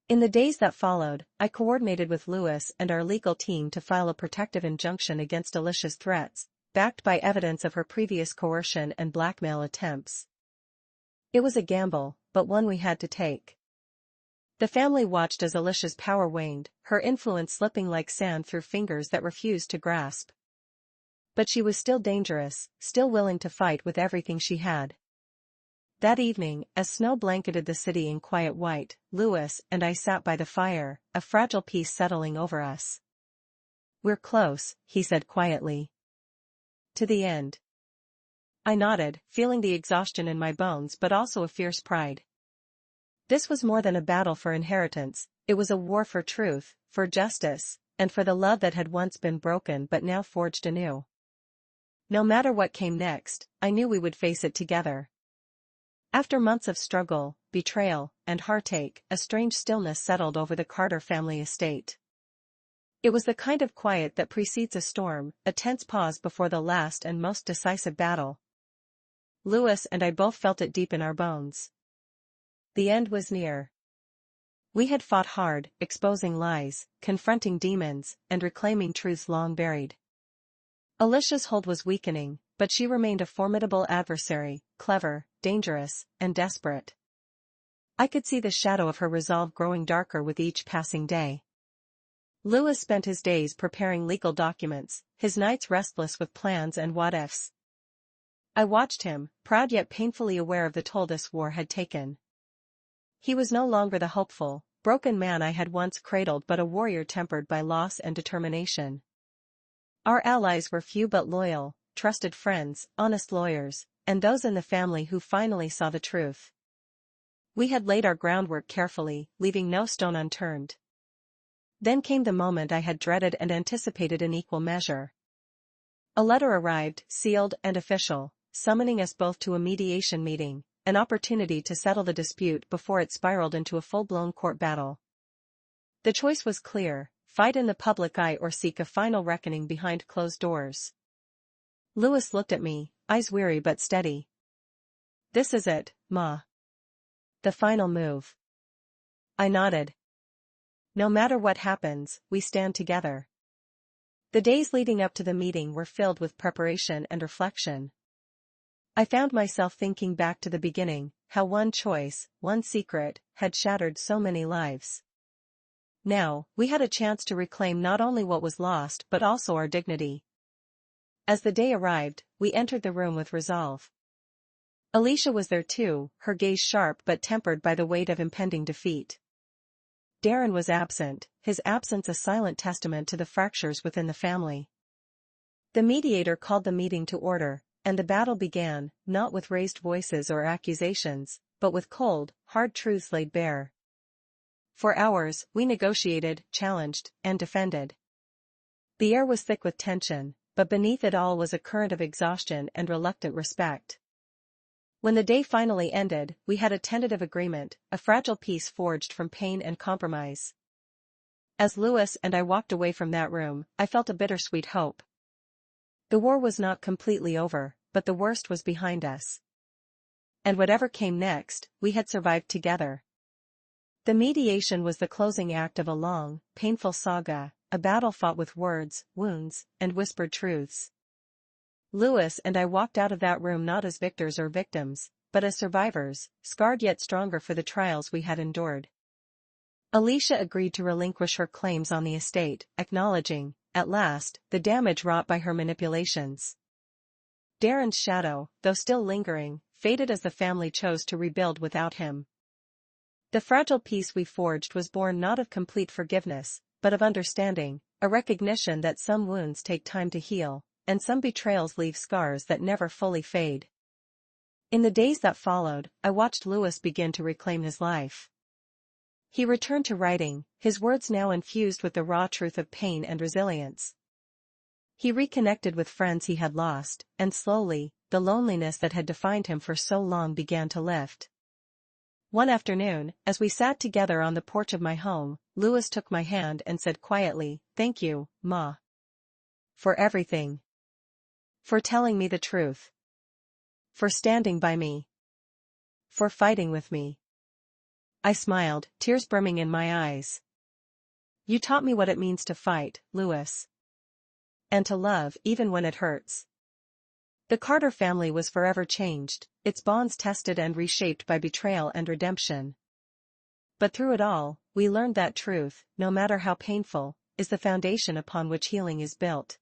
In the days that followed, I coordinated with Louis and our legal team to file a protective injunction against Alicia's threats, backed by evidence of her previous coercion and blackmail attempts. It was a gamble, but one we had to take. The family watched as Alicia's power waned, her influence slipping like sand through fingers that refused to grasp. But she was still dangerous, still willing to fight with everything she had. That evening, as snow blanketed the city in quiet white, Louis and I sat by the fire, a fragile peace settling over us. "We're close," he said quietly. "To the end." I nodded, feeling the exhaustion in my bones but also a fierce pride. This was more than a battle for inheritance, it was a war for truth, for justice, and for the love that had once been broken but now forged anew. No matter what came next, I knew we would face it together. After months of struggle, betrayal, and heartache, a strange stillness settled over the Carter family estate. It was the kind of quiet that precedes a storm, a tense pause before the last and most decisive battle. Louis and I both felt it deep in our bones. The end was near. We had fought hard, exposing lies, confronting demons, and reclaiming truths long buried. Alicia's hold was weakening, but she remained a formidable adversary, clever, dangerous, and desperate. I could see the shadow of her resolve growing darker with each passing day. Louis spent his days preparing legal documents, his nights restless with plans and what-ifs. I watched him, proud yet painfully aware of the toll this war had taken. He was no longer the hopeful, broken man I had once cradled but a warrior tempered by loss and determination. Our allies were few but loyal, trusted friends, honest lawyers, and those in the family who finally saw the truth. We had laid our groundwork carefully, leaving no stone unturned. Then came the moment I had dreaded and anticipated in equal measure. A letter arrived, sealed and official, summoning us both to a mediation meeting, an opportunity to settle the dispute before it spiraled into a full-blown court battle. The choice was clear: fight in the public eye or seek a final reckoning behind closed doors. Louis looked at me, eyes weary but steady. "This is it, Ma. The final move." I nodded. "No matter what happens, we stand together." The days leading up to the meeting were filled with preparation and reflection. I found myself thinking back to the beginning, how one choice, one secret, had shattered so many lives. Now, we had a chance to reclaim not only what was lost but also our dignity. As the day arrived, we entered the room with resolve. Alicia was there too, her gaze sharp but tempered by the weight of impending defeat. Darren was absent, his absence a silent testament to the fractures within the family. The mediator called the meeting to order, and the battle began, not with raised voices or accusations, but with cold, hard truths laid bare. For hours, we negotiated, challenged, and defended. The air was thick with tension, but beneath it all was a current of exhaustion and reluctant respect. When the day finally ended, we had a tentative agreement, a fragile peace forged from pain and compromise. As Louis and I walked away from that room, I felt a bittersweet hope. The war was not completely over, but the worst was behind us. And whatever came next, we had survived together. The mediation was the closing act of a long, painful saga, a battle fought with words, wounds, and whispered truths. Louis and I walked out of that room not as victors or victims, but as survivors, scarred yet stronger for the trials we had endured. Alicia agreed to relinquish her claims on the estate, acknowledging, at last, the damage wrought by her manipulations. Darren's shadow, though still lingering, faded as the family chose to rebuild without him. The fragile peace we forged was born not of complete forgiveness, but of understanding, a recognition that some wounds take time to heal, and some betrayals leave scars that never fully fade. In the days that followed, I watched Louis begin to reclaim his life. He returned to writing, his words now infused with the raw truth of pain and resilience. He reconnected with friends he had lost, and slowly, the loneliness that had defined him for so long began to lift. One afternoon, as we sat together on the porch of my home, Louis took my hand and said quietly, "Thank you, Ma. For everything. For telling me the truth. For standing by me. For fighting with me." I smiled, tears brimming in my eyes. "You taught me what it means to fight, Louis. And to love even when it hurts." The Carter family was forever changed, its bonds tested and reshaped by betrayal and redemption. But through it all, we learned that truth, no matter how painful, is the foundation upon which healing is built.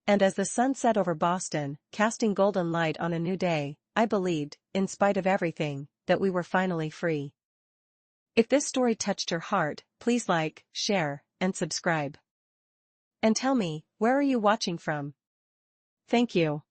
And as the sun set over Boston, casting golden light on a new day, I believed, in spite of everything, that we were finally free. If this story touched your heart, please like, share, and subscribe. And tell me, where are you watching from? Thank you.